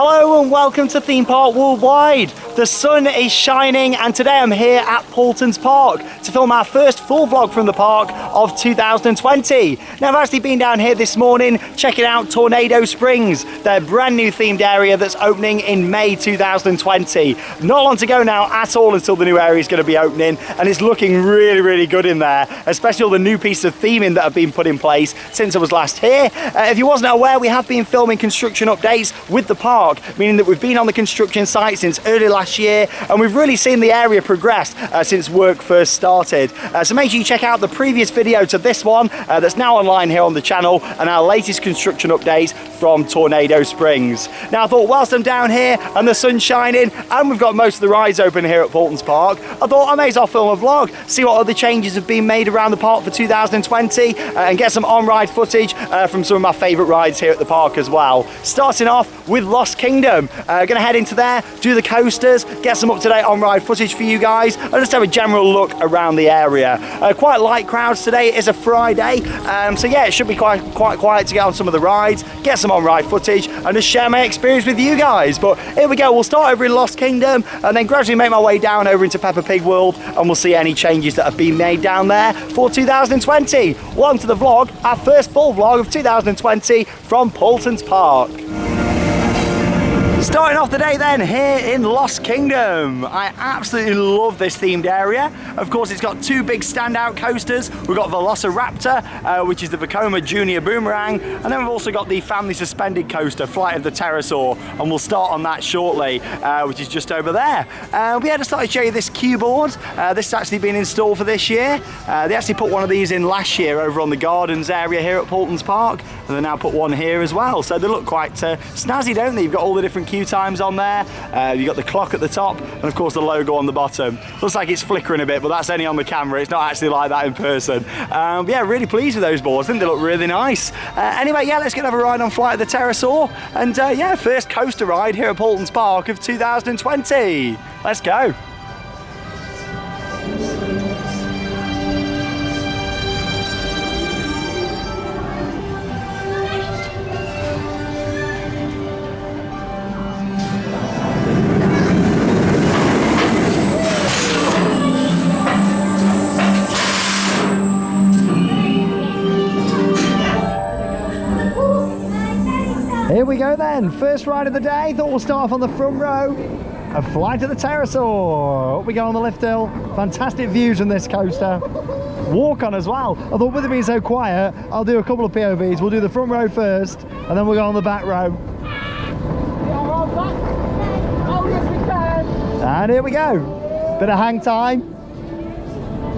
Hello and welcome to Theme Park Worldwide. The sun is shining and today I'm here at Paultons Park to film our first full vlog from the park of 2020. Now I've actually been down here this morning checking out Tornado Springs, their brand new themed area that's opening in May 2020. Not long to go now at all until the new area is going to be opening, and it's looking really good in there, especially all the new pieces of theming that have been put in place since I was last here. If you wasn't aware, we have been filming construction updates with the park, meaning that we've been on the construction site since early last year and we've really seen the area progress since work first started. So make sure you check out the previous video to this one that's now online here on the channel and our latest construction updates from Tornado Springs. Now I thought whilst I'm down here and the sun's shining and we've got most of the rides open here at Paultons Park, I thought I may as well film a vlog, see what other changes have been made around the park for 2020 and get some on-ride footage from some of my favourite rides here at the park as well. Starting off with Lost Kingdom. Gonna head into there, do the coasters, get some up-to-date on-ride footage for you guys and just have a general look around the area. Quite light crowds today, it is a Friday, so yeah, it should be quite quiet to get on some of the rides, get some on-ride footage and just share my experience with you guys. But here we go, we'll start over in Lost Kingdom and then gradually make my way down over into Peppa Pig World and we'll see any changes that have been made down there for 2020. Welcome to the vlog, our first full vlog of 2020 from Paultons Park. Starting off the day then here in Lost Kingdom. I absolutely love this themed area. Of course it's got two big standout coasters. We've got Velociraptor, which is the Vekoma Junior Boomerang, and then we've also got the family suspended coaster, Flight of the Pterosaur, and we'll start on that shortly, which is just over there. We had to start to show you this cue board. This has actually been installed for this year. They actually put one of these in last year over on the gardens area here at Paultons Park, and they now put one here as well. So they look quite snazzy, don't they? You've got all the different queue times on there, you've got the clock at the top and of course the logo on the bottom. Looks like it's flickering a bit, but that's only on the camera, it's not actually like that in person. But yeah, really pleased with those boards, I think they look really nice. Anyway, yeah, let's get have a ride on Flight of the Pterosaur and yeah, first coaster ride here at Paultons Park of 2020. Let's go. Here we go then, first ride of the day. Thought we'll start off on the front row of Flight of the Pterosaur. Up we go on the lift hill. Fantastic views on this coaster. Walk on as well. I thought with it being so quiet, I'll do a couple of POVs. We'll do the front row first and then we'll go on the back row. And here we go. Bit of hang time.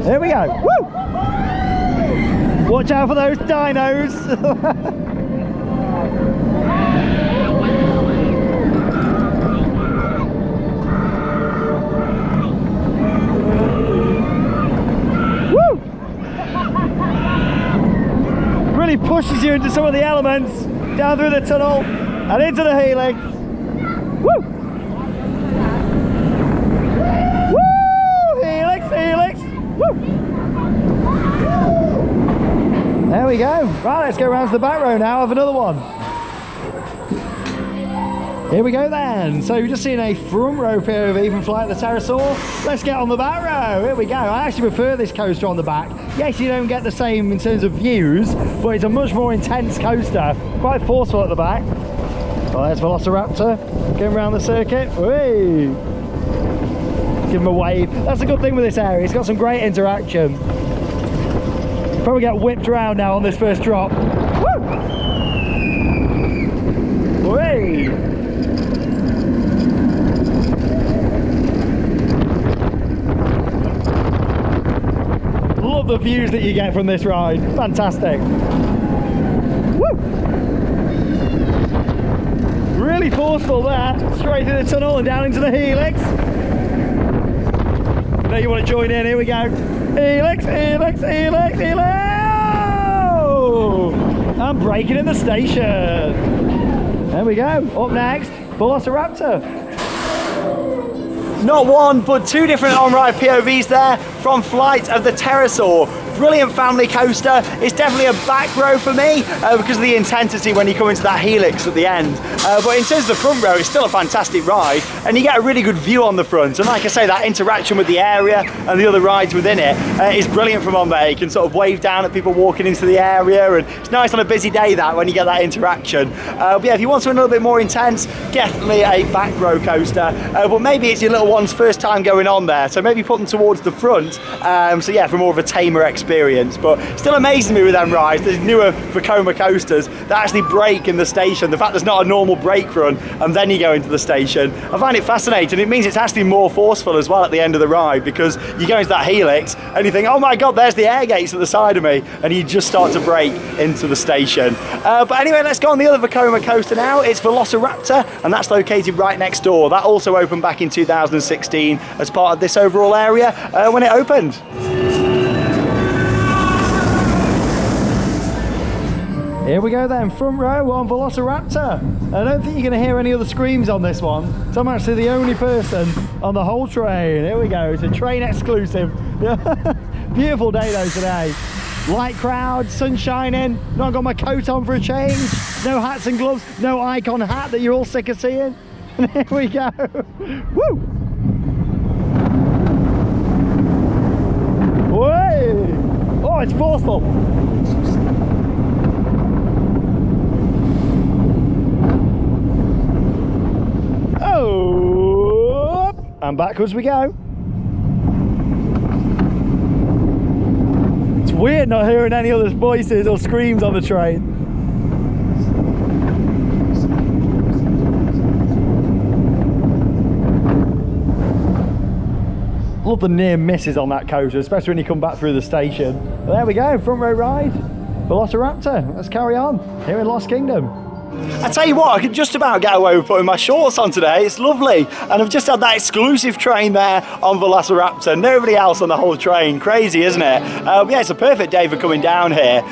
Here we go. Woo! Watch out for those dinos. Really pushes you into some of the elements, down through the tunnel and into the helix. Woo! Woo! Helix! Woo! There we go. Right, let's go around to the back row now, have another one. Here we go then. So you've just seen a front row POV from Flight of the Pterosaur. Let's get on the back row. Here we go. I actually prefer this coaster on the back. Yes, you don't get the same in terms of views, but it's a much more intense coaster. Quite forceful at the back. Well, there's Velociraptor going around the circuit. Whee! Give him a wave. That's a good thing with this area. It's got some great interaction. Probably get whipped around now on this first drop. Woo! Whee! Love the views that you get from this ride. Fantastic. Woo! Really forceful there. Straight through the tunnel and down into the helix. Now you want to join in, here we go. Helix, helix, helix, helix! I'm braking at the station. There we go. Up next, Velociraptor. Not one, but two different on-ride POVs there from Flight of the Pterosaur. brilliant family coaster. It's definitely a back row for me because of the intensity when you come into that helix at the end. But in terms of the front row, it's still a fantastic ride, and you get a really good view on the front. And like I say, that interaction with the area and the other rides within it is brilliant from on there. You can sort of wave down at people walking into the area, and it's nice on a busy day that when you get that interaction. But yeah, if you want something a little bit more intense, definitely a back row coaster. But maybe it's your little one's first time going on there, so maybe put them towards the front. So yeah, for more of a tamer experience. But still amazing me with them rides. There's newer Vekoma coasters that actually brake in the station. The fact there's not a normal brake run and then you go into the station, I find it fascinating. It means it's actually more forceful as well at the end of the ride, because you go into that helix and you think, oh my god, there's the air gates at the side of me, and you just start to brake into the station. But anyway, let's go on the other Vekoma coaster now. It's Velociraptor, and that's located right next door. That also opened back in 2016 as part of this overall area when it opened. Here we go then, front row on Velociraptor. I don't think you're going to hear any other screams on this one, so I'm actually the only person on the whole train. Here we go, it's a train exclusive. Beautiful day though today. Light crowd, sun shining, not got my coat on for a change, no hats and gloves, no icon hat that you're all sick of seeing. And here we go. Woo! Way! Oh, it's forceful. Oh, and backwards we go. It's weird not hearing any other voices or screams on the train. Love the near misses on that coaster, especially when you come back through the station. But there we go, front row ride, Velociraptor. Let's carry on here in Lost Kingdom. I tell you what, I could just about get away with putting my shorts on today. It's lovely, and I've just had that exclusive train there on Velociraptor. Nobody else on the whole train. Crazy, isn't it? Yeah, it's a perfect day for coming down here.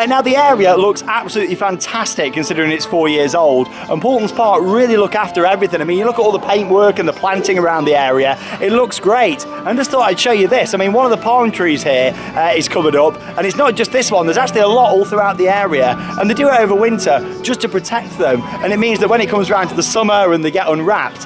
Now the area looks absolutely fantastic considering it's 4 years old, and Paultons Park really look after everything. I mean, you look at all the paintwork and the planting around the area, it looks great. I just thought I'd show you this. I mean, one of the palm trees here is covered up, and it's not just this one. There's actually a lot all throughout the area, and they do it over winter just to protect them, and it means that when it comes around to the summer and they get unwrapped,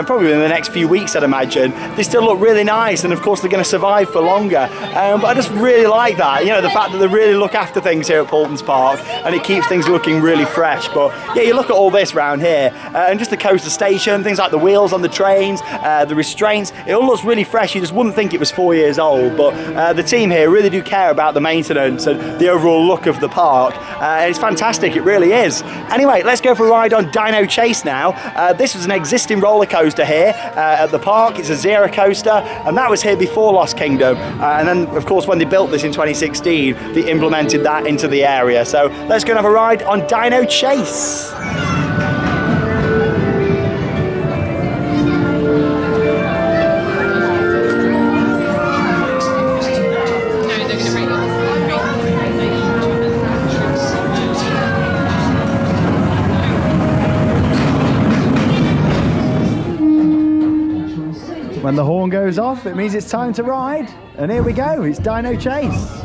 probably in the next few weeks I'd imagine, they still look really nice, and of course they're going to survive for longer. But I just really like that, you know, the fact that they really look after things here at Paultons Park, and it keeps things looking really fresh. But yeah, you look at all this around here, and just the coaster station, things like the wheels on the trains, the restraints, it all looks really fresh. You just wouldn't think it was 4 years old, but the team here really do care about the maintenance and the overall look of the park, and it's fantastic, it really is. Anyway, let's go for a ride on Dino Chase now. This was an existing roller coaster here at the park. It's a zero coaster, and that was here before Lost Kingdom. And then, of course, when they built this in 2016, they implemented that into the area. So let's go and have a ride on Dino Chase. When the horn goes off, it means it's time to ride. And here we go, it's Dino Chase.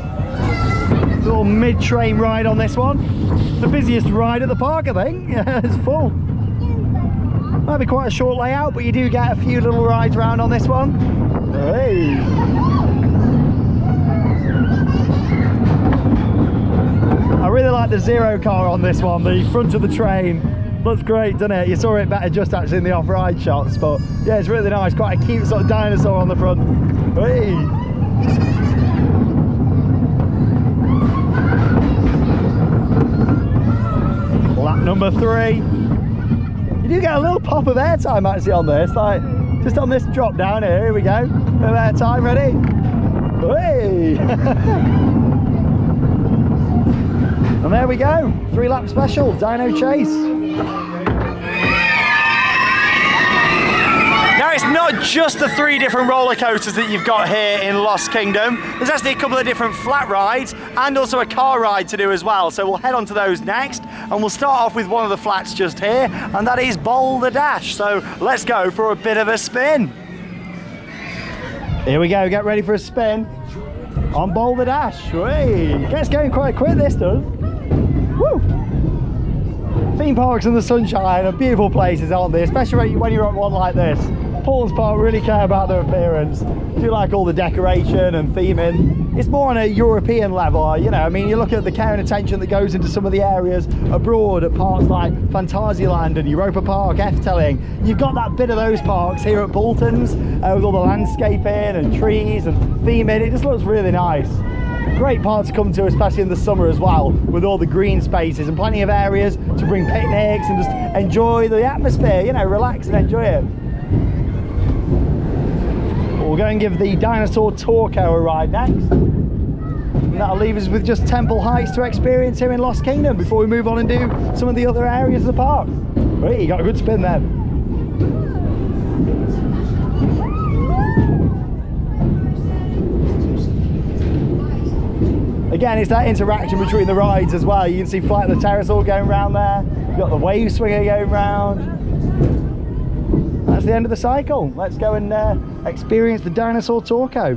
Little mid-train ride on this one. The busiest ride at the park, I think. Yeah, it's full. Might be quite a short layout, but you do get a few little rides around on this one. Hey. I really like the zero car on this one, the front of the train. Looks great, doesn't it? You saw it better just actually in the off-ride shots, but yeah, it's really nice. Quite a cute sort of dinosaur on the front. Hey. Lap number 3. You do get a little pop of airtime actually on this, like just on this drop down here. Here we go. Bit of airtime, ready? Hey. And there we go. 3-lap special, Dino Chase. Now it's not just the 3 different roller coasters that you've got here in Lost Kingdom. There's actually a couple of different flat rides and also a car ride to do as well. So we'll head on to those next, and we'll start off with one of the flats just here, and that is Boulder Dash. So let's go for a bit of a spin. Here we go, get ready for a spin On Boulder Dash. Hey, gets going quite quick, this does. Woo! Theme parks in the sunshine are beautiful places, aren't they? Especially when you're at one like this. Paultons Park really care about their appearance. Do like all the decoration and theming. It's more on a European level, you know. I mean, you look at the care and attention that goes into some of the areas abroad at parks like Fantasyland and Europa Park, Efteling. You've got that bit of those parks here at Paultons with all the landscaping and trees and theming. It just looks really nice. Great park to come to, especially in the summer as well, with all the green spaces and plenty of areas to bring picnics and just enjoy the atmosphere, you know, relax and enjoy it. We'll go and give the Dinosaur Torco a ride next. And that'll leave us with just Temple Heights to experience here in Lost Kingdom before we move on and do some of the other areas of the park. Right, you got a good spin there. Again, it's that interaction between the rides as well. You can see Flight of the Pterosaur going around there. You've got the wave swinger going around. That's the end of the cycle. Let's go and experience the Dinosaur Torco.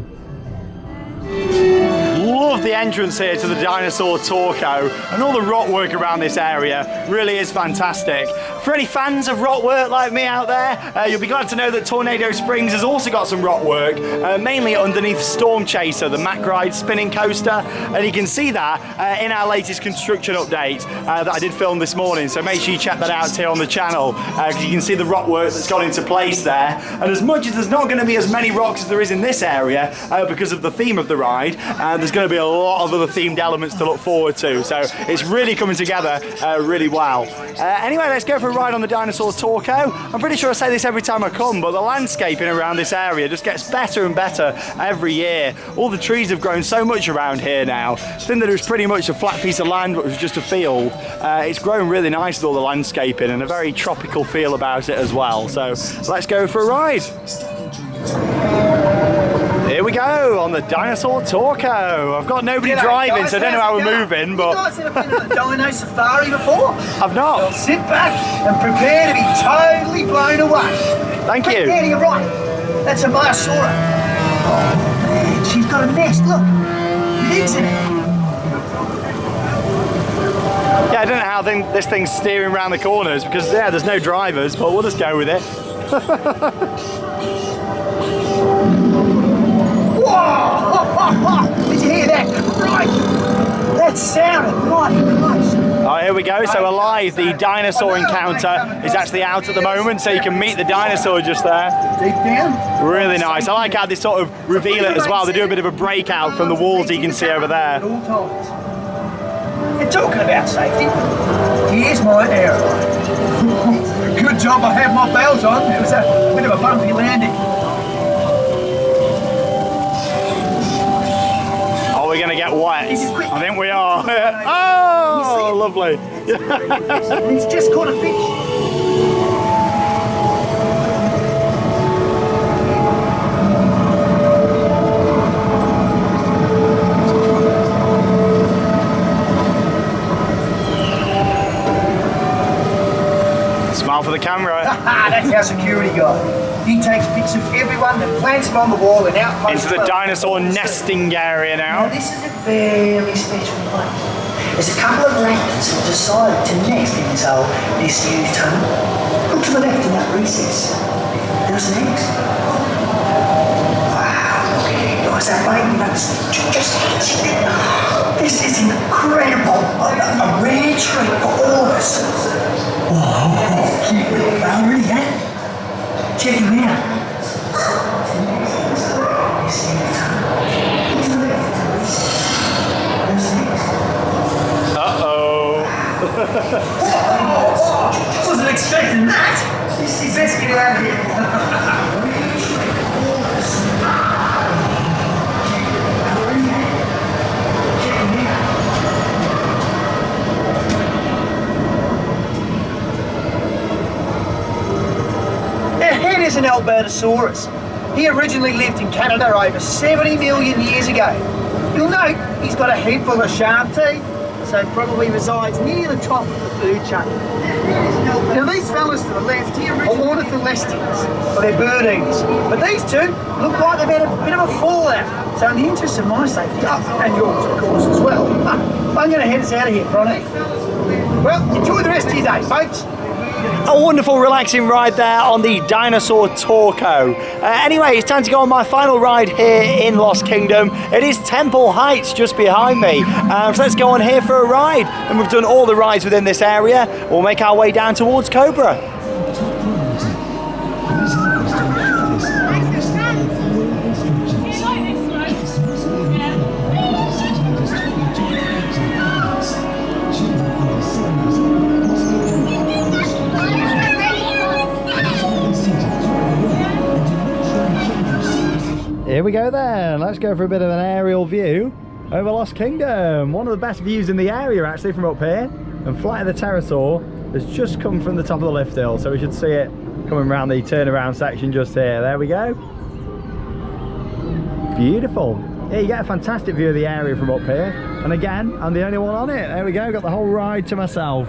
Love the entrance here to the Dinosaur Torco, and all the rock work around this area really is fantastic. For any fans of rock work like me out there, you'll be glad to know that Tornado Springs has also got some rock work, mainly underneath Storm Chaser, the Mack Ride spinning coaster, and you can see that in our latest construction update that I did film this morning, so make sure you check that out here on the channel, because you can see the rock work that's gone into place there. And as much as there's not going to be as many rocks as there is in this area because of the theme of the ride, there's going to be a lot of other themed elements to look forward to, so it's really coming together really well. Anyway, let's go for a ride on the Dinosaur Torco. I'm pretty sure I say this every time I come, but the landscaping around this area just gets better and better every year. All the trees have grown so much around here now. I think that it was pretty much a flat piece of land, but it was just a field. It's grown really nice with all the landscaping and a very tropical feel about it as well. So let's go for a ride. Here we go on the Dinosaur Torco. I've got nobody driving, so I don't know how we're moving, but... You guys ever been on a dino safari before? I've not. Well, sit back and prepare to be totally blown away. Thank you. There to your right, that's a Velociraptor. Oh man, she's got a nest, look. Pigs in it. Yeah, I don't know how this thing's steering around the corners because, yeah, there's no drivers, but we'll just go with it. Whoa! Did you hear that? Right. That sounded mighty close. Oh, here we go. So alive, the dinosaur encounter is actually out at the moment, so you can meet the dinosaur just there. Deep down. Really nice. I like how they sort of reveal it as well. They do a bit of a breakout from the walls you can see over there. You're talking about safety. Here's my aeroplane. Good job I had my belt on. It was a bit of a bumpy landing. We're going to get wet. I think we are. Oh, lovely. He's just caught a fish. Smile for the camera. That's our security guy. He takes pics of everyone and plants them on the wall and out. Into the dinosaur nesting area now. This is a very special place. There's a couple of raptors who decided to nest in this old disused tunnel. Look to the left in that recess. There's an egg. Wow, look at it. Guys, that baby that's just hatching it. This is incredible. A rare treat for all of us. Oh, cute little fella, really, eh? Check him out. Uh-oh. Wasn't expecting that. Let's get out of here. It is an Albertosaurus. He originally lived in Canada over 70 million years ago. You'll note he's got a head full of sharp teeth, so probably resides near the top of the food chain. Here is an Now these fellas to the left here are ornitholestes, or they're birdings. But these two look like they've had a bit of a fallout. So in the interest of my safety, and yours of course as well, I'm going to head us out of here, Bronny. Well, enjoy the rest of your day, folks. A wonderful relaxing ride there on the Dinosaur Torco. Anyway, it's time to go on my final ride here in Lost Kingdom. It is Temple Heights just behind me. So let's go on here for a ride. And we've done all the rides within this area. We'll make our way down towards Cobra. Here we go then, let's go for a bit of an aerial view over Lost Kingdom. One of the best views in the area actually from up here. And Flight of the Pterosaur has just come from the top of the lift hill, so we should see it coming around the turnaround section just here. There we go. Beautiful. Yeah, you get a fantastic view of the area from up here. And again, I'm the only one on it. There we go, got the whole ride to myself.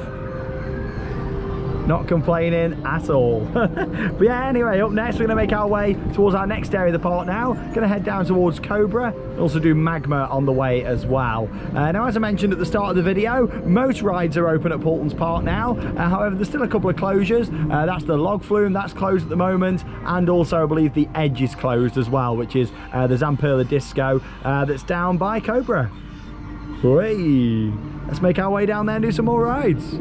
Not complaining at all. But yeah, anyway, up next we're going to make our way towards our next area of the park now. Going to head down towards Cobra, also do Magma on the way as well. Now, as I mentioned at the start of the video, most rides are open at Paultons Park now. However, there's still a couple of closures. That's the log flume, that's closed at the moment, and also I believe the edge is closed as well, which is the Zamperla Disco that's down by Cobra. Hooray! Let's make our way down there and do some more rides.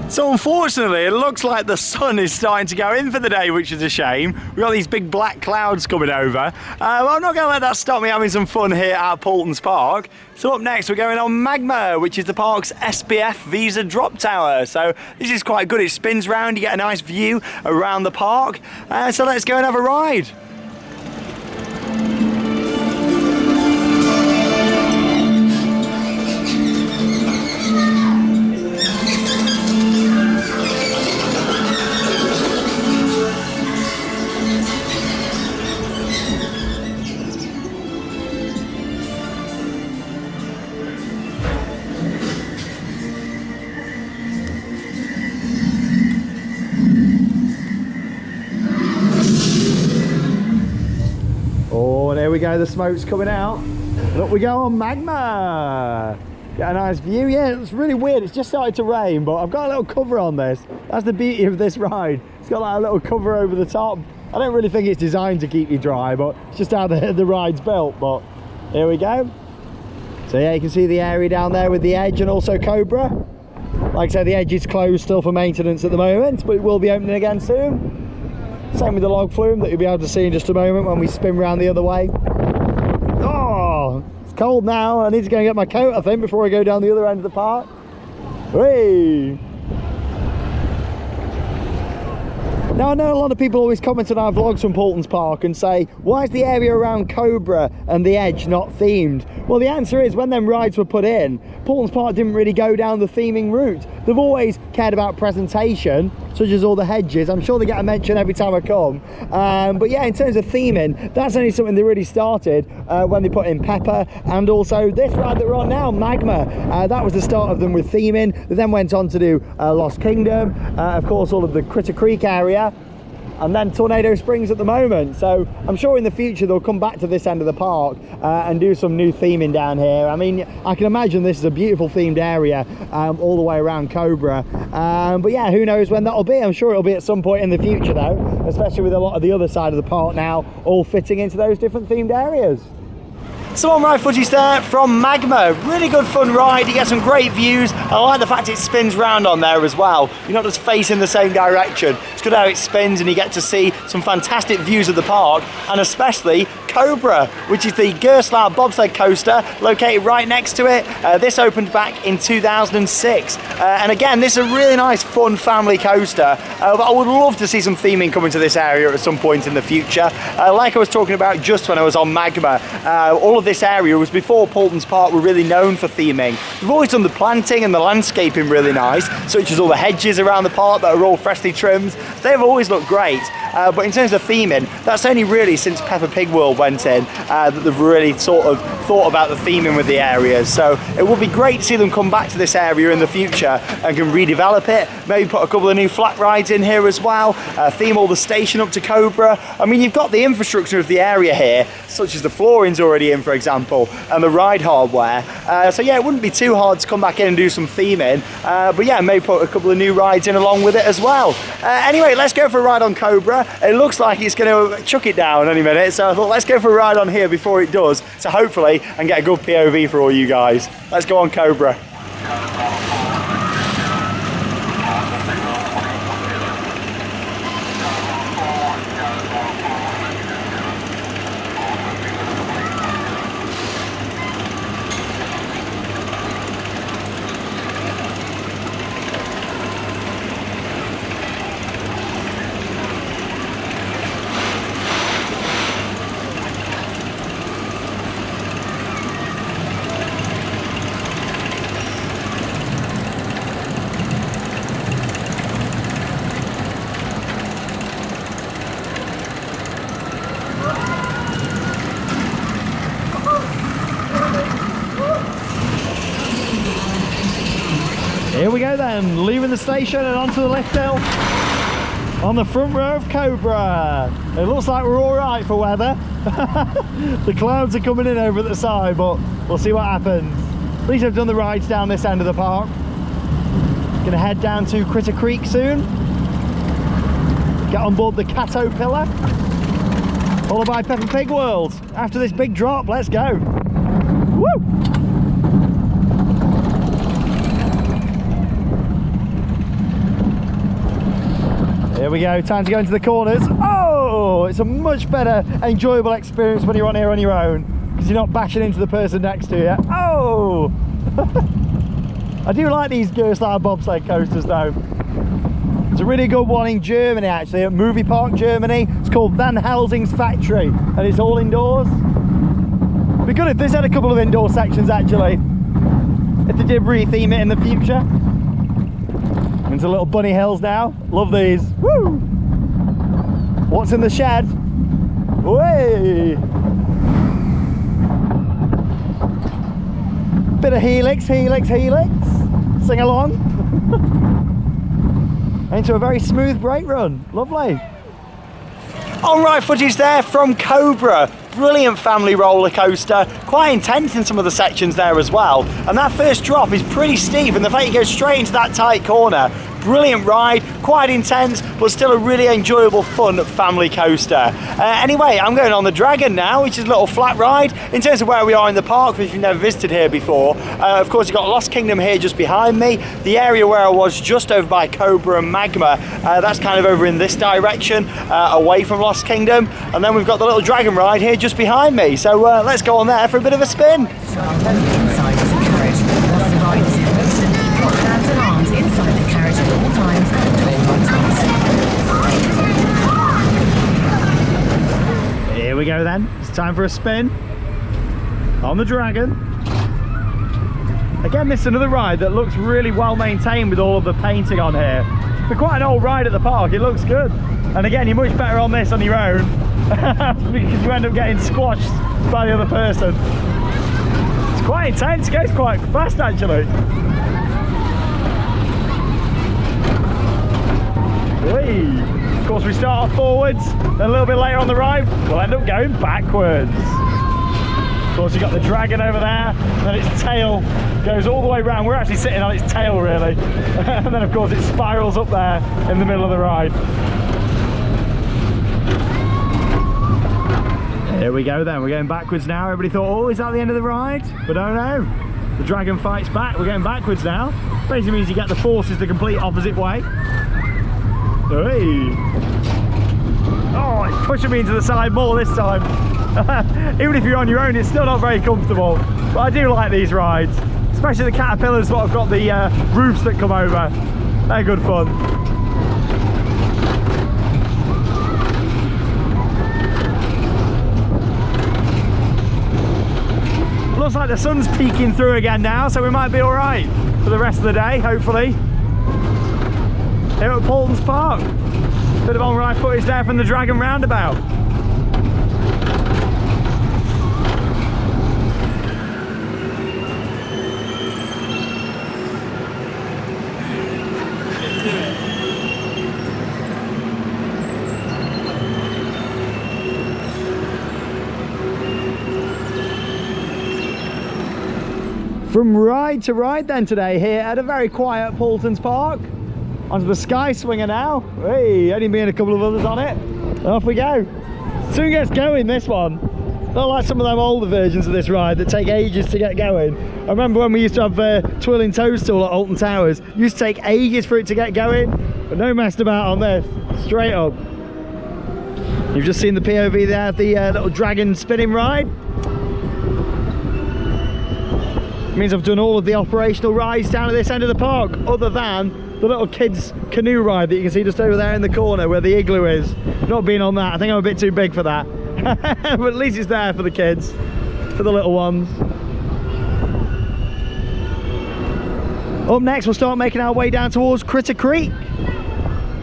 So unfortunately, it looks like the sun is starting to go in for the day, which is a shame. We've got these big black clouds coming over. Well, I'm not going to let that stop me having some fun here at Paultons Park. So up next, we're going on Magma, which is the park's SPF Visa Drop Tower. So this is quite good. It spins round, you get a nice view around the park. So let's go and have a ride. There we go, the smoke's coming out. And up we go on Magma. Get a nice view. Yeah, it's really weird. It's just started to rain, but I've got a little cover on this. That's the beauty of this ride. It's got like a little cover over the top. I don't really think it's designed to keep you dry, but it's just how the ride's built. But here we go. So yeah, you can see the area down there with the edge and also Cobra. Like I said, the edge is closed still for maintenance at the moment, but it will be opening again soon. Same with the log flume that you'll be able to see in just a moment when we spin round the other way. Oh, it's cold now. I need to go and get my coat, I think, before I go down the other end of the park. Whee! Now, I know a lot of people always comment on our vlogs from Paultons Park and say, why is the area around Cobra and the edge not themed? Well, the answer is when them rides were put in, Paultons Park didn't really go down the theming route. They've always cared about presentation, such as all the hedges. I'm sure they get a mention every time I come. But yeah, in terms of theming, that's only something they really started when they put in Peppa, and also this ride that we're on now, Magma. That was the start of them with theming. They then went on to do Lost Kingdom, of course all of the Critter Creek area, and then Tornado Springs at the moment. So I'm sure in the future they'll come back to this end of the park and do some new theming down here. I mean, I can imagine this is a beautiful themed area all the way around Cobra. But yeah, who knows when that'll be. I'm sure it'll be at some point in the future though, especially with a lot of the other side of the park now all fitting into those different themed areas. So on ride footage there from Magma. Really good fun ride, you get some great views. I like the fact it spins round on there as well. You're not just facing the same direction. It's good how it spins and you get to see some fantastic views of the park, and especially Cobra, which is the Gerstlauer bobsled coaster located right next to it. This opened back in 2006. And again, this is a really nice fun family coaster, but I would love to see some theming coming to this area at some point in the future. Like I was talking about just when I was on Magma, all of this area was before Paultons Park were really known for theming. We've always done the planting and the landscaping really nice, such as all the hedges around the park that are all freshly trimmed. They've always looked great. but in terms of theming, that's only really since Peppa Pig World went in that they've really sort of thought about the theming with the areas. So it would be great to see them come back to this area in the future and can redevelop it, maybe put a couple of new flat rides in here as well, theme all the station up to Cobra. I mean, you've got the infrastructure of the area here, such as the flooring's already in, for example, and the ride hardware. So yeah, it wouldn't be too hard to come back in and do some theming, but yeah, maybe put a couple of new rides in along with it as well. Anyway, let's go for a ride on Cobra. It looks like it's going to chuck it down any minute, so I thought let's go for a ride on here before it does, so hopefully I can get a good POV for all you guys. Let's go on Cobra. Here we go then, leaving the station and onto the lift hill on the front row of Cobra. It looks like we're all right for weather. The clouds are coming in over at the side, but we'll see what happens. At least I've done the rides down this end of the park. Gonna head down to Critter Creek soon. Get on board the Caterpillar, followed by Peppa Pig World. After this big drop, let's go. Woo! Here we go, time to go into the corners. Oh, it's a much better, enjoyable experience when you're on here on your own, because you're not bashing into the person next to you. Oh! I do like these Gerstlauer bobsled coasters though. It's a really good one in Germany actually, at Movie Park, Germany. It's called Van Helsing's Factory, and it's all indoors. It'd be good if this had a couple of indoor sections actually, if they did re-theme it in the future. Into little bunny hills now. Love these. Woo! What's in the shed? Way! Bit of helix, helix, helix. Sing along. Into a very smooth brake run. Lovely. On-ride footage there from Cobra. Brilliant family roller coaster, quite intense in some of the sections there as well, and that first drop is pretty steep, and the fact you go straight into that tight corner, brilliant ride, quite intense, but still a really enjoyable, fun family coaster. Anyway, I'm going on the Dragon now, which is a little flat ride. In terms of where we are in the park, if you've never visited here before, of course you've got Lost Kingdom here just behind me. The area where I was just over by Cobra and Magma, that's kind of over in this direction, away from Lost Kingdom, and then we've got the little Dragon ride here just behind me, so let's go on there for a bit of a spin. Inside is a carriage. While the ride is in motion, keep your hands and arms inside the carriage at all times and hold on tight. Here we go then, it's time for a spin on the Dragon. Again, this is another ride that looks really well maintained with all of the painting on here. For quite an old ride at the park, it looks good. And again, you're much better on this on your own because you end up getting squashed by the other person. It's quite intense, it goes quite fast actually. Whee. Of course, we start off forwards, then a little bit later on the ride, we'll end up going backwards. Of course, you've got the Dragon over there, and then its tail goes all the way around. We're actually sitting on its tail really. And then of course it spirals up there in the middle of the ride. Here we go then, we're going backwards now. Everybody thought, oh, is that the end of the ride? But oh no, the Dragon fights back. We're going backwards now. Basically means you get the forces the complete opposite way. Hey. Oh, it's pushing me into the side more this time. Even if you're on your own, it's still not very comfortable. But I do like these rides, especially the Caterpillars that have got the roofs that come over. They're good fun. Looks like the sun's peeking through again now, so we might be all right for the rest of the day, hopefully, here at Paultons Park. Bit of on-ride footage there from the Dragon Roundabout. From ride to ride then today here at a very quiet Paultons Park. Onto the Sky Swinger now. Hey, only me and a couple of others on it. Off we go. Soon gets going, this one. Not like some of them older versions of this ride that take ages to get going. I remember when we used to have Twirling Toadstool at Alton Towers. It used to take ages for it to get going, but no messed about on this. Straight up. You've just seen the POV there of the little dragon spinning ride. It means I've done all of the operational rides down at this end of the park, other than the little kids canoe ride that you can see just over there in the corner where the igloo is. Not being on that, I think I'm a bit too big for that. But at least it's there for the kids, for the little ones. Up next, we'll start making our way down towards Critter Creek,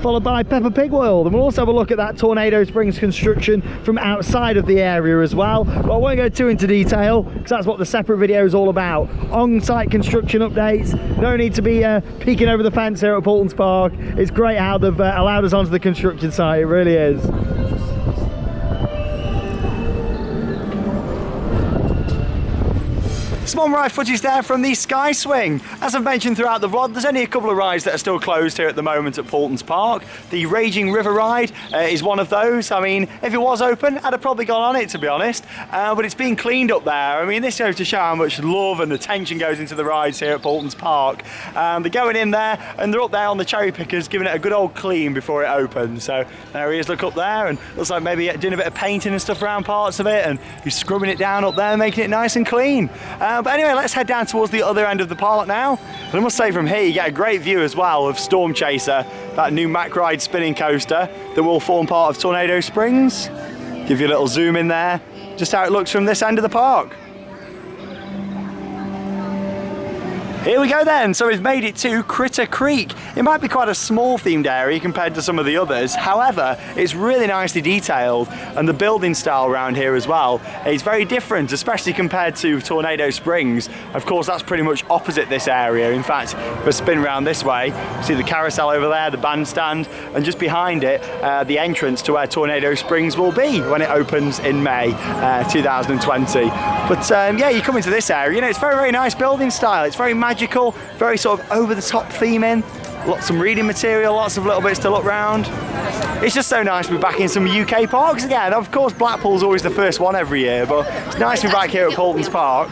followed by Peppa Pig World, and we'll also have a look at that Tornado Springs construction from outside of the area as well. But I won't go too into detail because that's what the separate video is all about. On-site construction updates. No need to be peeking over the fence here at Paultons Park. It's great how they've allowed us onto the construction site, it really is. Some on-ride footage there from the Sky Swing. As I've mentioned throughout the vlog, there's only a couple of rides that are still closed here at the moment at Paultons Park. The Raging River ride is one of those. I mean, if it was open, I'd have probably gone on it, to be honest. But it's been cleaned up there. I mean, this goes to show how much love and attention goes into the rides here at Paultons Park. They're going in there and they're up there on the cherry pickers, giving it a good old clean before it opens. So there he is, look up there, and looks like maybe doing a bit of painting and stuff around parts of it, and he's scrubbing it down up there, making it nice and clean. But anyway, let's head down towards the other end of the park now. And I must say, from here you get a great view as well of Storm Chaser, that new Mack Ride spinning coaster that will form part of Tornado Springs. Give you a little zoom in there, just how it looks from this end of the park. Here we go then, so we've made it to Critter Creek. It might be quite a small themed area compared to some of the others, however, it's really nicely detailed, and the building style around here as well is very different, especially compared to Tornado Springs. Of course, that's pretty much opposite this area. In fact, if I spin around this way, you see the carousel over there, the bandstand, and just behind it, the entrance to where Tornado Springs will be when it opens in May 2020. But yeah, you come into this area, you know, it's very, very nice building style. It's very magical, very sort of over-the-top theming, lots of reading material, lots of little bits to look round. It's just so nice to be back in some UK parks again. Of course, Blackpool's always the first one every year, but it's nice to be back here at Paultons Park.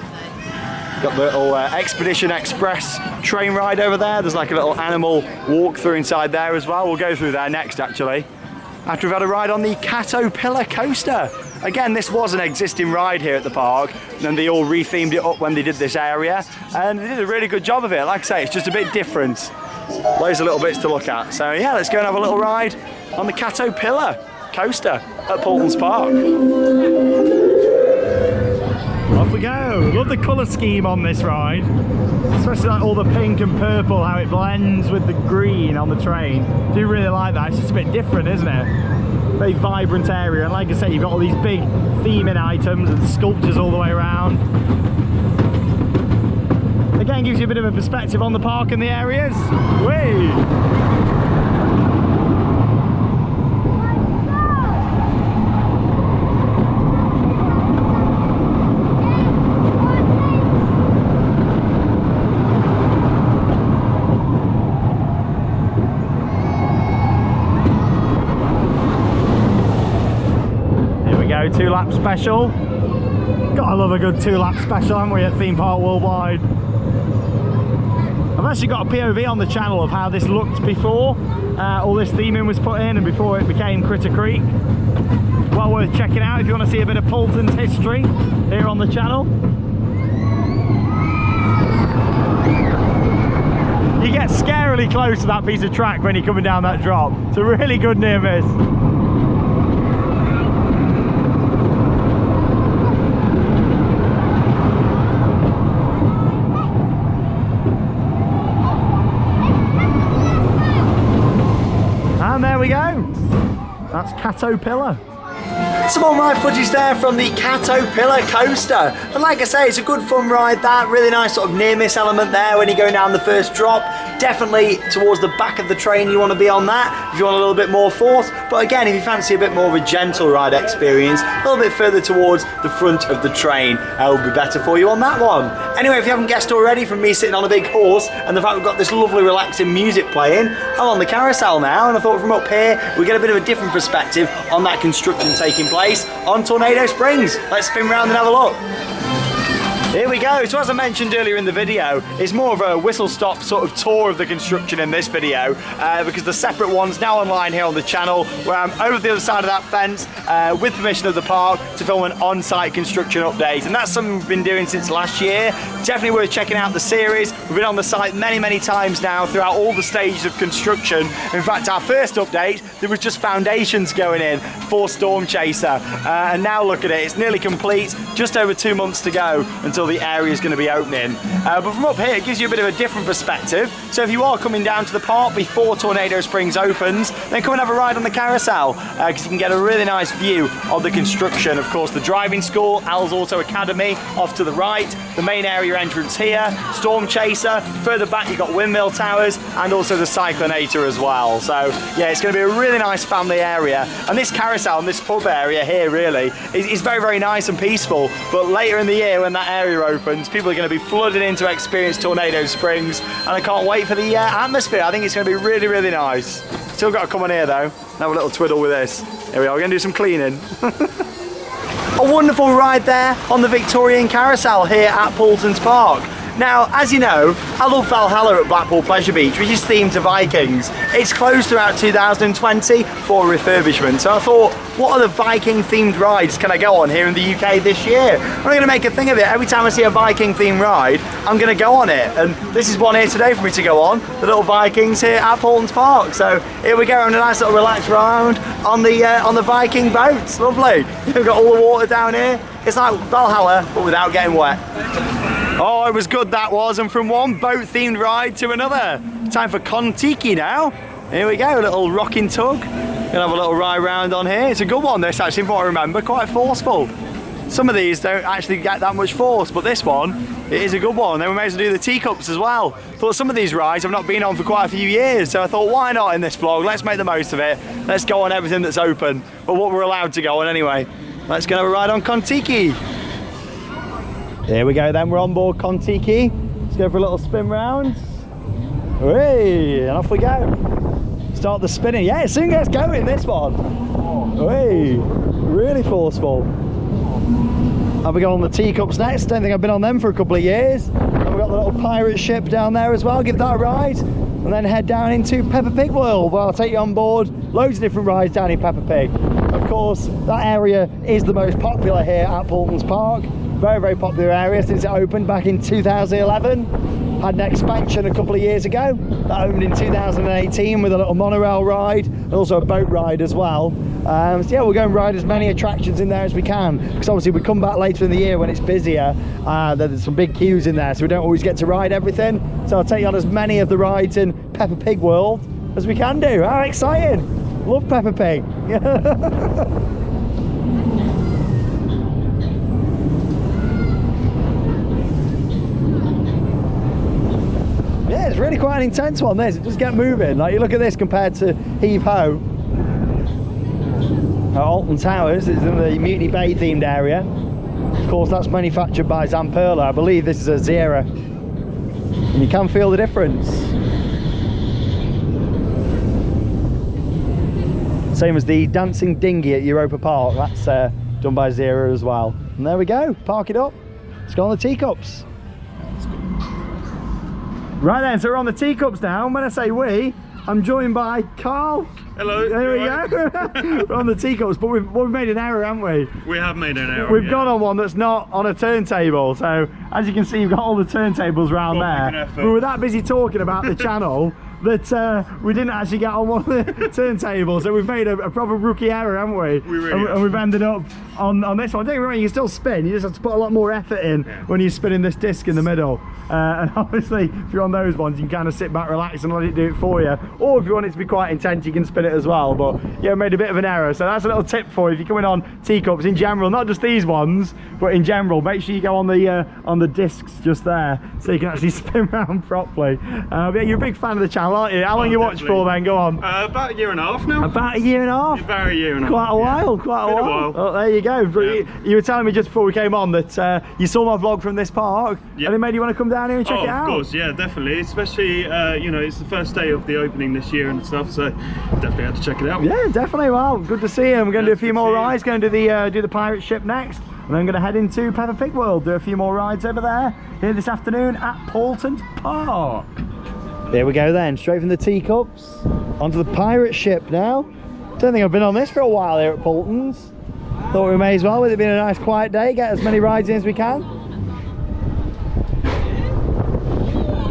Got the little Expedition Express train ride over there. There's like a little animal walk through inside there as well. We'll go through there next, actually. After we've had a ride on the Caterpillar coaster. Again, this was an existing ride here at the park, and they all rethemed it up when they did this area, and they did a really good job of it. Like I say, it's just a bit different. Loads of little bits to look at. So yeah, let's go and have a little ride on the Caterpillar coaster at Paultons Park. Off we go. Love the colour scheme on this ride, especially like all the pink and purple, how it blends with the green on the train. Do really like that. It's just a bit different, isn't it? Very vibrant area, and like I say, you've got all these big theming items and sculptures all the way around. Again, gives you a bit of a perspective on the park and the areas. Whee! Two-lap special. Gotta love a good two-lap special, haven't we, at Theme Park Worldwide? I've actually got a POV on the channel of how this looked before all this theming was put in and before it became Critter Creek. Well worth checking out if you want to see a bit of Paultons history here on the channel. You get scarily close to that piece of track when you're coming down that drop. It's a really good near miss. And there we go. That's Caterpillar. Some more ride footage there from the Caterpillar coaster. And like I say, it's a good fun ride that. Really nice sort of near miss element there when you're going down the first drop. Definitely towards the back of the train you want to be on that if you want a little bit more force. But again, if you fancy a bit more of a gentle ride experience, a little bit further towards the front of the train will be better for you on that one. Anyway, if you haven't guessed already from me sitting on a big horse and the fact we've got this lovely relaxing music playing, I'm on the carousel now, and I thought from up here we get a bit of a different perspective on that construction taking place on Tornado Springs. Let's spin round and have a look. Here we go. So as I mentioned earlier in the video, it's more of a whistle-stop sort of tour of the construction in this video because the separate one's now online here on the channel, where I'm over the other side of that fence with permission of the park to film an on-site construction update. And that's something we've been doing since last year. Definitely worth checking out the series. We've been on the site many times now throughout all the stages of construction. In fact, our first update, there was just foundations going in for Storm Chaser. And now look at it, it's nearly complete, just over 2 months to go until the area is going to be opening. But from up here, it gives you a bit of a different perspective. So if you are coming down to the park before Tornado Springs opens, then come and have a ride on the carousel because you can get a really nice view of the construction. Of course, the driving school, Al's Auto Academy off to the right, the main area entrance here, Storm Chaser, further back you've got Windmill Towers and also the Cyclonator as well. So yeah, it's going to be a really nice family area, and this carousel and this hub area here really is very nice and peaceful. But later in the year when that area opens, people are going to be flooding in to experience Tornado Springs, and I can't wait for the atmosphere. I think it's going to be really nice. Still got to come on here though and have a little twiddle with this. Here we are, we're going to do some cleaning. A wonderful ride there on the Victorian Carousel here at Paultons Park. Now, as you know, I love Valhalla at Blackpool Pleasure Beach, which is themed to Vikings. It's closed throughout 2020 for refurbishment, so I thought, what other Viking themed rides can I go on here in the UK this year? I'm going to make a thing of it. Every time I see a Viking themed ride, I'm going to go on it, and this is one here today for me to go on, the little Vikings here at Paultons Park. So here we go on a nice little relaxed round on the Viking boats. Lovely. We've got all the water down here. It's like Valhalla, but without getting wet. Oh, it was good that was, and from one boat-themed ride to another. Time for Kon-Tiki now. Here we go, a little rocking tug. Gonna have a little ride round on here. It's a good one, this actually, from what I remember, quite forceful. Some of these don't actually get that much force, but this one, it is a good one. Then we may as well do the teacups as well. Thought some of these rides I've not been on for quite a few years, so I thought, why not in this vlog? Let's make the most of it. Let's go on everything that's open, but what we're allowed to go on anyway. Let's go have a ride on Kon-Tiki. Here we go then, we're on board Kon-Tiki. Let's go for a little spin round. Hey, and off we go. Start the spinning. Yeah, it soon gets going, this one. Hey, really forceful. And we go on the teacups next. Don't think I've been on them for a couple of years. And we've got the little pirate ship down there as well. Give that a ride. And then head down into Peppa Pig World, where I'll take you on board loads of different rides down in Peppa Pig. Of course, that area is the most popular here at Paultons Park. Very popular area since it opened back in 2011. Had an expansion a couple of years ago that opened in 2018 with a little monorail ride and also a boat ride as well. So yeah, we'll go and ride as many attractions in there as we can, because obviously we come back later in the year when it's busier. There's some big queues in there, so we don't always get to ride everything. So I'll take you on as many of the rides in Peppa Pig World as we can do. How exciting! Love Peppa Pig. Yeah, it's really quite an intense one, this. It just get moving. Like, you look at this compared to Heave Ho at Alton Towers. It's in the Mutiny Bay themed area. Of course, that's manufactured by Zamperla. I believe this is a Zera. And you can feel the difference. Same as the dancing dinghy at Europa Park. That's done by Zera as well. And there we go. Park it up. Let's go on the teacups. Right then, so we're on the teacups now, and when I say we, I'm joined by Carl. Hello. There we go. We're on the teacups, but we've made an error, haven't we? We have made an error. We've gone on one that's not on a turntable, so as you can see, you've got all the turntables around there. We were that busy talking about the channel that we didn't actually get on one of the turntables. So we've made a proper rookie error, haven't we? We really and we've ended up on this one. Don't get me wrong, you can still spin. You just have to put a lot more effort in when you're spinning this disc in the middle. And obviously, if you're on those ones, you can kind of sit back, relax, and let it do it for you. Or if you want it to be quite intense, you can spin it as well. But yeah, made a bit of an error. So that's a little tip for you if you're coming on teacups in general, not just these ones, but in general. Make sure you go on the discs just there, so you can actually spin around properly. But yeah, you're a big fan of the channel, aren't you? How long you watched for then? Go on. About a year and a half now. About a year and a half? About a year and a half. Quite a while, quite a while. Oh, there you go. You were telling me just before we came on that you saw my vlog from this park, and it made you want to come down here and check it out. Of course, yeah, definitely. Especially, you know, it's the first day of the opening this year and stuff, so definitely had to check it out. Yeah, definitely. Well, good to see you. We're going to do a few more rides. Going to do the pirate ship next, and then I'm going to head into Peppa Pig World. Do a few more rides over there here this afternoon at Paultons Park. There we go then, straight from the teacups onto the pirate ship now. Don't think I've been on this for a while here at Paultons. Thought we may as well, with it being a nice quiet day, get as many rides in as we can.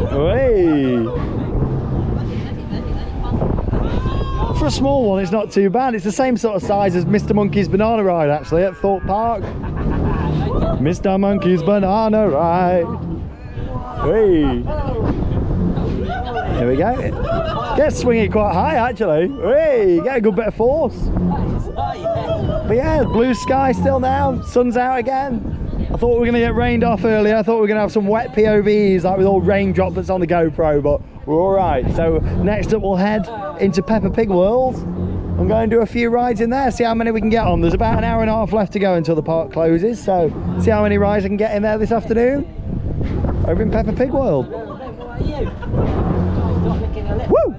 Hey. For a small one, it's not too bad. It's the same sort of size as Mr. Monkey's banana ride actually at Thorpe Park. Mr. Monkey's banana ride. Hey. There we go. Get to swing it quite high actually. Hey, get a good bit of force. But yeah, blue sky still now, sun's out again. I thought we were going to get rained off earlier. I thought we were going to have some wet POVs like with all rain droplets on the GoPro, but we're all right. So next up we'll head into Peppa Pig World. I'm going to do a few rides in there, see how many we can get on. There's about an hour and a half left to go until the park closes, so see how many rides I can get in there this afternoon over in Peppa Pig World. Woo!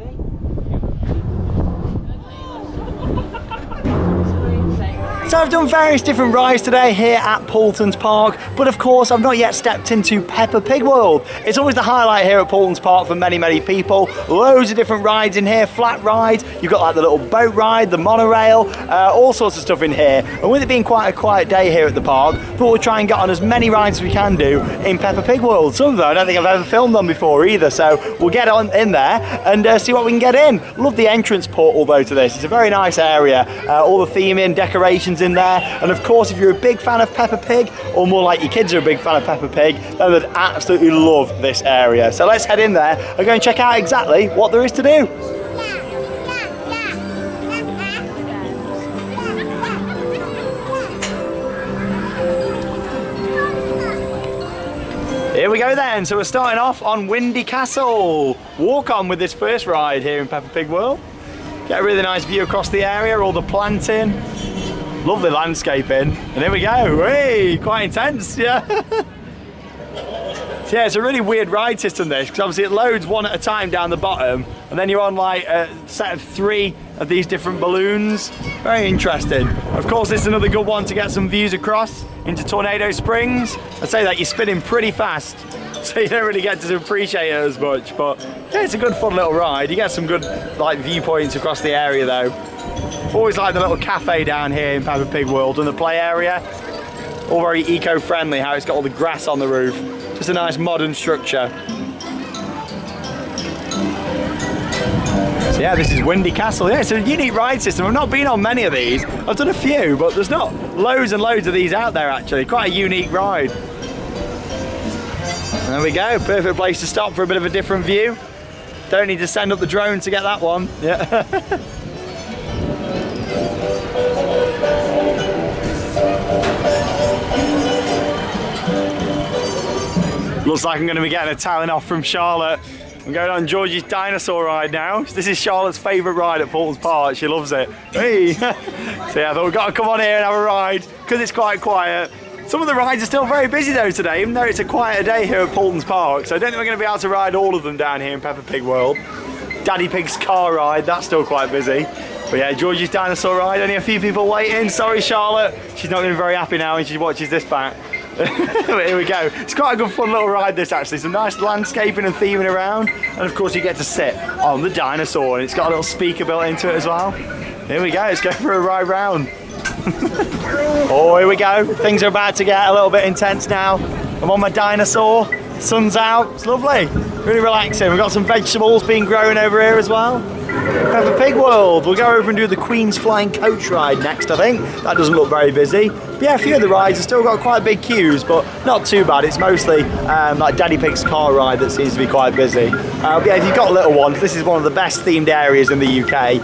So I've done various different rides today here at Paultons Park, but of course I've not yet stepped into Peppa Pig World. It's always the highlight here at Paultons Park for many, many people. Loads of different rides in here, flat rides, you've got like the little boat ride, the monorail, all sorts of stuff in here. And with it being quite a quiet day here at the park, thought we'll try and get on as many rides as we can do in Peppa Pig World. Some of them I don't think I've ever filmed on before either, so we'll get on in there and see what we can get in. Love the entrance portal though to this. It's a very nice area, all the theming, decorations in there, and of course if you're a big fan of Peppa Pig, or more like your kids are a big fan of Peppa Pig, then they'd absolutely love this area. So let's head in there and go and check out exactly what there is to do. Here we go then, so we're starting off on Windy Castle. Walk on with this first ride here in Peppa Pig World. Get a really nice view across the area, all the planting. Lovely landscaping, and here we go. Hey, quite intense, yeah. So yeah, it's a really weird ride system this, because obviously it loads one at a time down the bottom, and then you're on like a set of 3 of these different balloons. Very interesting. Of course, this is another good one to get some views across into Tornado Springs. I'd say that you're spinning pretty fast, so you don't really get to appreciate it as much, but yeah, it's a good fun little ride. You get some good like viewpoints across the area though. Always like the little cafe down here in Peppa Pig World and the play area. All very eco-friendly, how it's got all the grass on the roof. Just a nice modern structure. So yeah, this is Windy Castle. Yeah, it's a unique ride system. I've not been on many of these. I've done a few, but there's not loads and loads of these out there actually. Quite a unique ride. There we go, perfect place to stop for a bit of a different view. Don't need to send up the drone to get that one. Yeah. Looks like I'm going to be getting a telling off from Charlotte. I'm going on Georgie's dinosaur ride now. This is Charlotte's favourite ride at Paultons Park. She loves it. Hey! So yeah, I thought we've got to come on here and have a ride because it's quite quiet. Some of the rides are still very busy though today, even though it's a quieter day here at Paultons Park. So I don't think we're going to be able to ride all of them down here in Peppa Pig World. Daddy Pig's car ride, that's still quite busy. But yeah, Georgie's dinosaur ride, only a few people waiting. Sorry Charlotte, she's not going to be very happy now when she watches this back. Here we go. It's quite a good fun little ride this actually. Some nice landscaping and theming around. And of course you get to sit on the dinosaur and it's got a little speaker built into it as well. Here we go, let's go for a ride round. Oh, here we go. Things are about to get a little bit intense now. I'm on my dinosaur. Sun's out, it's lovely, really relaxing. We've got some vegetables being grown over here as well. Peppa Pig World. We'll go over and do the Queen's Flying Coach ride next, I think. That doesn't look very busy. But yeah, a few of the rides have still got quite big queues, but not too bad. It's mostly like Daddy Pig's car ride that seems to be quite busy. But yeah, if you've got little ones, this is one of the best themed areas in the UK,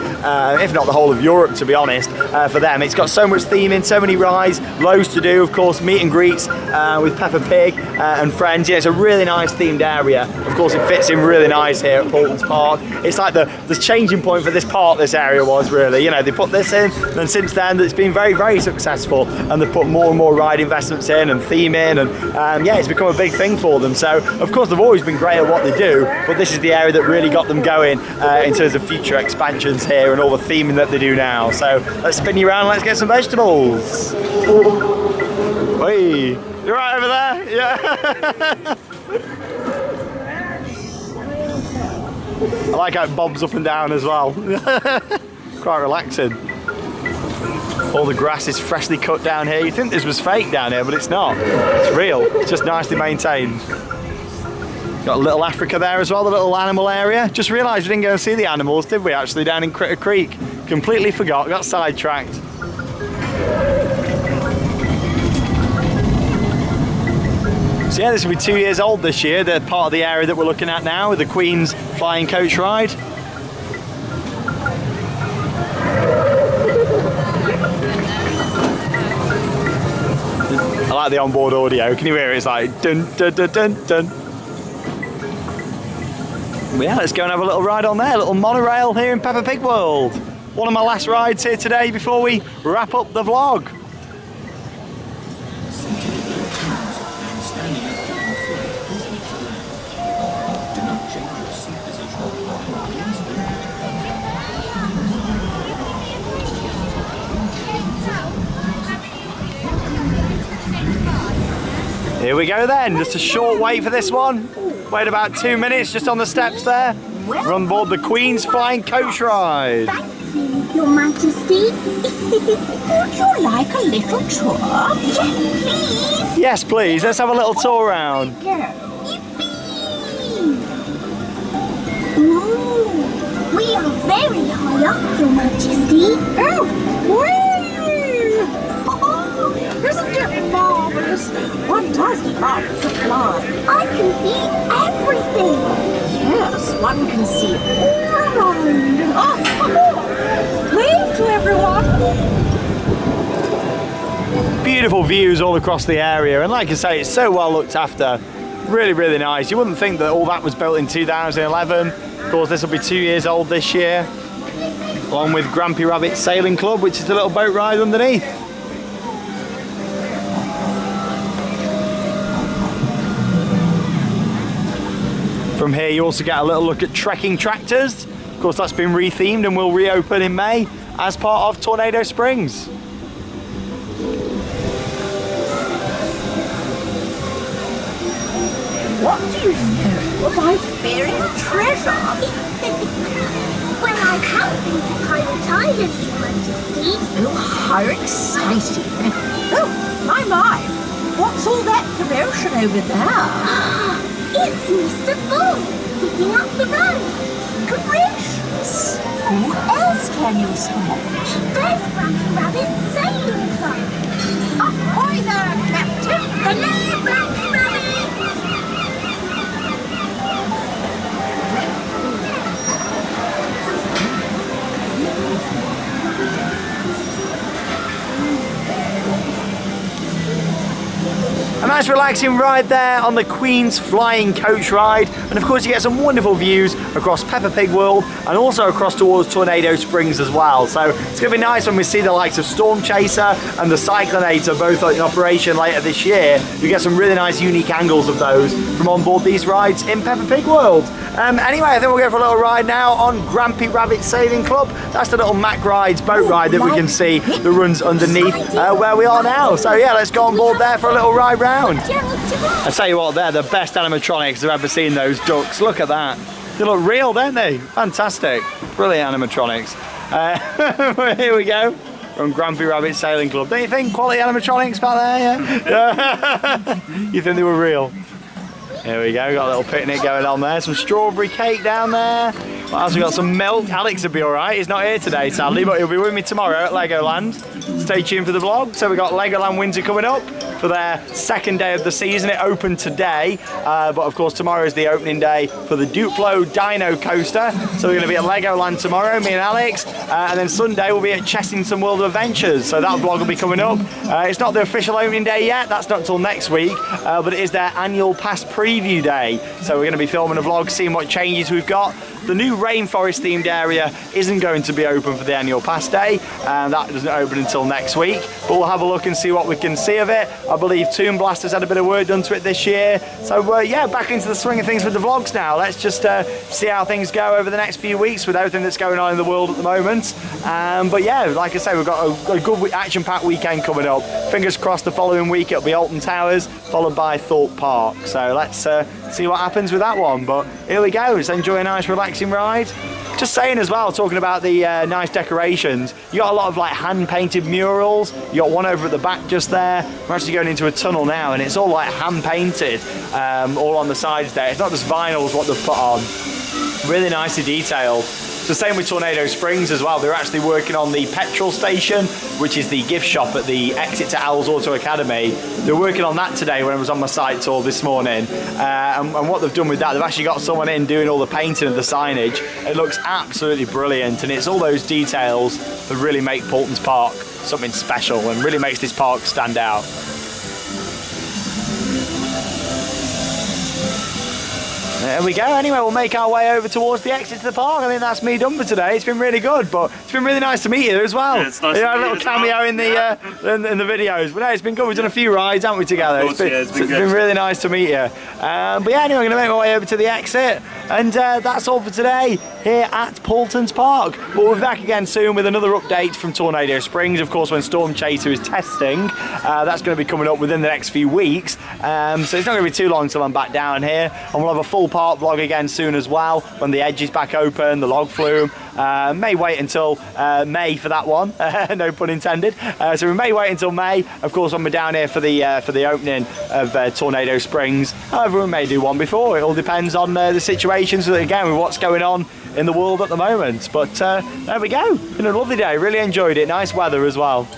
if not the whole of Europe, to be honest, for them. It's got so much theming, so many rides, loads to do, of course, meet and greets with Peppa Pig and friends. Yeah, it's a really nice themed area. Of course, it fits in really nice here at Paultons Park. It's like the changing point for this park, this area was really. You know, they put this in, and since then it's been very, very successful, and they've put more and more ride investments in and theme in, and yeah, it's become a big thing for them. So of course they've always been great at what they do, but this is the area that really got them going in terms of future expansions here and all the theming that they do now. So let's spin you around, let's get some vegetables. Hey, you're right over there? Yeah. I like how it bobs up and down as well. Quite relaxing. All the grass is freshly cut down here. You think this was fake down here, but it's not. It's real. It's just nicely maintained. Got a little Africa there as well, the little animal area. Just realised we didn't go and see the animals, did we, actually, down in Critter Creek? Completely forgot, got sidetracked. So yeah, this will be 2 years old this year. They're part of the area that we're looking at now with the Queen's Flying Coach ride. I like the onboard audio. Can you hear it? It's like dun dun dun dun dun. Well, yeah, let's go and have a little ride on there. A little monorail here in Peppa Pig World. One of my last rides here today before we wrap up the vlog. Here we go then, just a short wait for this one. Wait about 2 minutes just on the steps there. We're on board the Queen's Flying Coach ride. Thank you, Your Majesty. Would you like a little tour? Yes, please. Yes, please. Let's have a little tour around. Yippee! Ooh, we are very high up, Your Majesty. Oh, whee! Isn't it marvellous? One does love to fly. I can see everything. Yes, one can see all around. Oh, wave to everyone. Beautiful views all across the area, and like I say, it's so well looked after. Really, really nice. You wouldn't think that all that was built in 2011. Of course, this will be 2 years old this year, along with Grampy Rabbit Sailing Club, which is the little boat ride underneath. From here you also get a little look at trekking tractors. Of course, that's been rethemed and will reopen in May as part of Tornado Springs. What do you know about buried treasure? Well, I have been to Pirate Island, Your Majesty. Oh, how exciting. Oh, my. What's all that commotion over there? It's Mr. Bull digging up the road. Gracious! Who else can you spot? There's Grampy Rabbit's Sailing Club. Ahoy there, Captain! Hello, Grampy Rabbit! A nice relaxing ride there on the Queen's Flying Coach ride, and of course you get some wonderful views across Peppa Pig World and also across towards Tornado Springs as well. So it's going to be nice when we see the likes of Storm Chaser and the Cyclonator both in operation later this year. You get some really nice unique angles of those from on board these rides in Peppa Pig World. Anyway, I think we'll go for a little ride now on Grampy Rabbit Sailing Club. That's the little Mac Rides boat ride that we can see that runs underneath where we are now. So yeah, let's go on board there for a little ride round. I tell you what, they're the best animatronics I've ever seen, those ducks. Look at that. They look real, don't they? Fantastic. Brilliant animatronics. Here we go. From Grampy Rabbit Sailing Club. Don't you think? Quality animatronics back there, yeah? You think they were real? Here we go, got a little picnic going on there. Some strawberry cake down there. What else? We got some milk. Alex will be alright. He's not here today, sadly, but he'll be with me tomorrow at Legoland. Stay tuned for the vlog. So we got Legoland Windsor coming up for their second day of the season. It opened today, but of course tomorrow is the opening day for the Duplo Dino Coaster. So we're going to be at Legoland tomorrow, me and Alex, and then Sunday we'll be at Chessington World of Adventures. So that vlog will be coming up. It's not the official opening day yet. That's not until next week, but it is their annual pass preview day. So we're going to be filming a vlog, seeing what changes we've got. The new rainforest themed area isn't going to be open for the annual pass day, and that doesn't open until next week, but we'll have a look and see what we can see of it. I believe Toon Blaster's had a bit of work done to it this year, so yeah, back into the swing of things with the vlogs now. Let's just see how things go over the next few weeks with everything that's going on in the world at the moment. But yeah, like I say, we've got a good action-packed weekend coming up. Fingers crossed the following week it'll be Alton Towers followed by Thorpe Park, so let's see what happens with that one. But here we go, let's enjoy a nice relaxing ride. Just saying as well, talking about the nice decorations, you got a lot of like hand painted murals. You got one over at the back just there. We're actually going into a tunnel now and it's all like hand painted, all on the sides there. It's not just vinyls what they've put on, really nicely detailed. It's the same with Tornado Springs as well. They're actually working on the petrol station, which is the gift shop at the exit to Owls Auto Academy. They're working on that today when I was on my site tour this morning. And what they've done with that, they've actually got someone in doing all the painting of the signage. It looks absolutely brilliant, and it's all those details that really make Paultons Park something special and really makes this park stand out. There we go. Anyway, we'll make our way over towards the exit to the park. I think that's me done for today. It's been really good, but it's been really nice to meet you as well. Yeah, it's nice to meet a little you cameo well. in the videos. But no, it's been good. We've done a few rides, haven't we, together? Of course, it's been really nice to meet you. But yeah, anyway, I'm going to make my way over to the exit, and that's all for today here at Paultons Park. But we'll be back again soon with another update from Tornado Springs. Of course, when Storm Chaser is testing, that's going to be coming up within the next few weeks. So it's not going to be too long till I'm back down here, and we'll have a full park vlog again soon as well when the edge is back open, the log flume. May wait until May for that one, no pun intended. So we may wait until May, of course, when we're down here for the opening of Tornado Springs. However, we may do one before. It all depends on the situations, again, with what's going on in the world at the moment. But there we go. Been a lovely day. Really enjoyed it. Nice weather as well.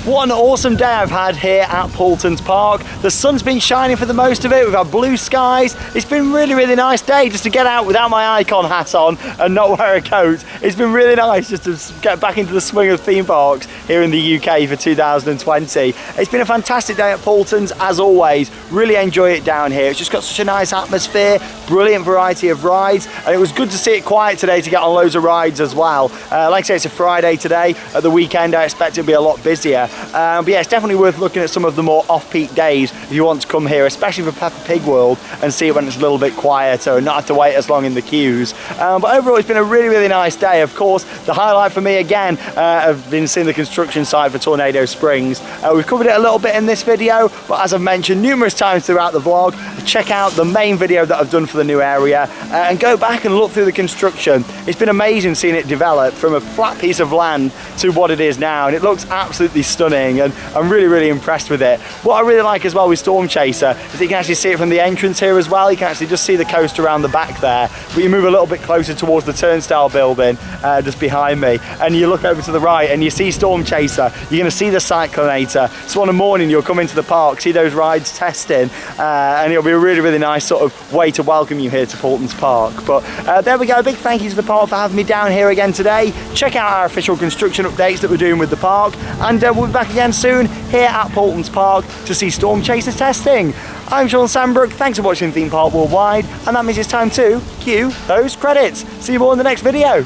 What an awesome day I've had here at Paultons Park. The sun's been shining for the most of it. We've had blue skies. It's been really, really nice day just to get out without my icon hat on and not wear a coat. It's been really nice just to get back into the swing of theme parks here in the UK for 2020. It's been a fantastic day at Paultons as always. Really enjoy it down here. It's just got such a nice atmosphere, brilliant variety of rides, and it was good to see it quiet today to get on loads of rides as well. Like I say, it's a Friday today. At the weekend I expect it to be a lot busier. But yeah, it's definitely worth looking at some of the more off-peak days if you want to come here, especially for Peppa Pig World, and see it when it's a little bit quieter and not have to wait as long in the queues. But overall, it's been a really, really nice day. Of course, the highlight for me again, I've been seeing the construction site for Tornado Springs. We've covered it a little bit in this video, but as I've mentioned numerous times throughout the vlog, check out the main video that I've done for the new area and go back and look through the construction. It's been amazing seeing it develop from a flat piece of land to what it is now, and it looks absolutely stunning, and I'm really, really impressed with it. What I really like as well with Storm Chaser is you can actually see it from the entrance here as well. You can actually just see the coast around the back there, but you move a little bit closer towards the turnstile building just behind me, and you look over to the right and you see Storm Chaser. You're going to see the Cyclonator. So on a morning you'll come into the park, see those rides testing, and it'll be a really, really nice sort of way to welcome you here to Paultons Park. But there we go, a big thank you to the park for having me down here again today. Check out our official construction updates that we're doing with the park, and we'll be back again soon here at Paultons Park to see Storm Chaser's testing. I'm Sean Sandbrook, thanks for watching Theme Park Worldwide, and that means it's time to cue those credits. See you all in the next video.